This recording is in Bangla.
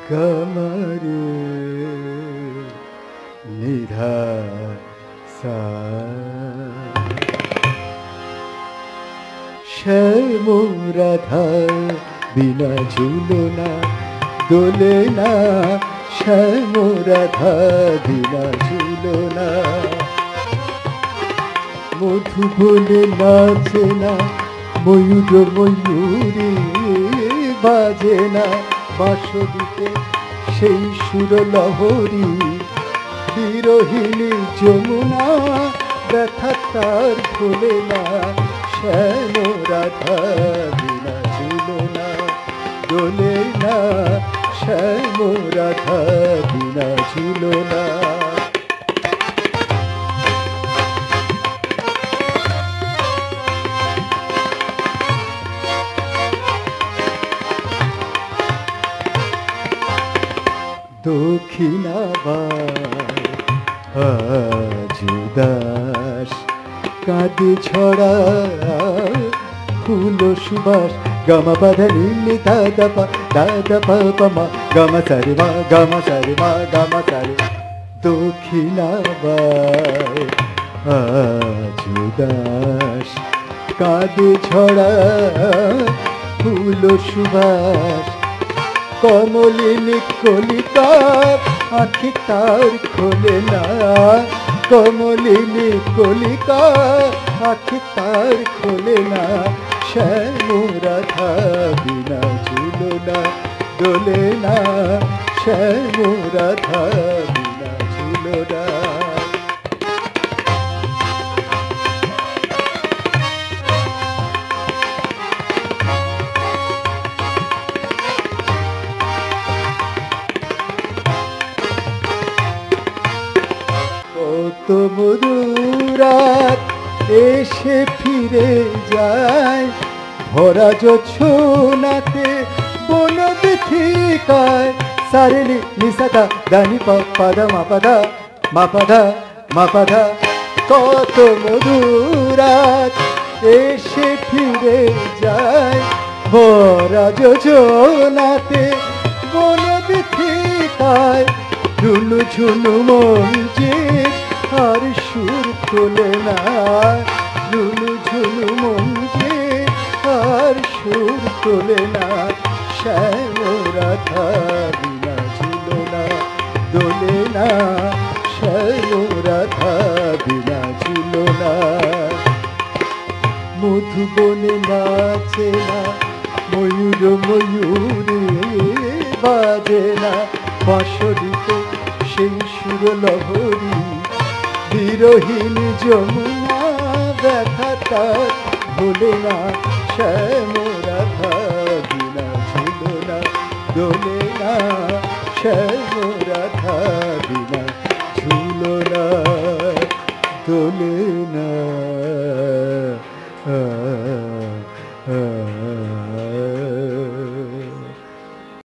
গমরে নিধা সা শ্যামরাধা বিনা ঝুলনা দোলে না, শ্যামরাধা বিনা ঝুলনা। মধু বলে নাচে না, ময়ূর ময়ূরী বাজে না, বাঁশরিতে সেই সুর লহরী। বিরহিণী যমুনা ব্যথা তার ভোলে না, শ্যামরাধা বিনা ঝুলনা দোলে না, শ্যামরাধা বিনা ঝুলনা। দক্ষিণাবার আজ উদাস কাঁদে ছড়া ফুল সুবাস। গামা পাধা নি দাদা পা মা গামা সারে মা গামা সারে মা গামা সারে। দক্ষিণাবার আজ উদাস কাঁদে ছড়া ফুল সুবাস। কমলিনী কলিকা আখি তার খোলে না, কমলিনী কলিকা আখি তার খোলে না, শ্যামরাধা বিনা ঝুলনা দোলে না, শ্যামরাধা বিনা ঝুলনা। কত মধুরাত এসে ফিরে যায়, ভরা জোছনাতে বন বিথিকায়। সারেনি নিসাদা দানি পাদা মাপাদা মাপাদা মাপাদা। কত মধুরাত এসে ফিরে যায়, ভরা জোছনাতে বন বিথিকায়। ঝুনু ঝুনু মঞ্জির আর সুর তোলে না, ঝুনু ঝুনু মঞ্জির আর সুর তোলে না, শ্যামরাধা বিনা ঝুলনা দোলে না, শ্যামরাধা বিনা ঝুলনা। মধুবনে নাচে না, ময়ূর ময়ূরী বাজে না, বাঁশরিতে সেই সুর লহরী। বিরহিণী যমুনা ব্যথা তার ভোলে না, শ্যামরাধা বিনা ঝুলনা দোলে না, শ্যামরাধা বিনা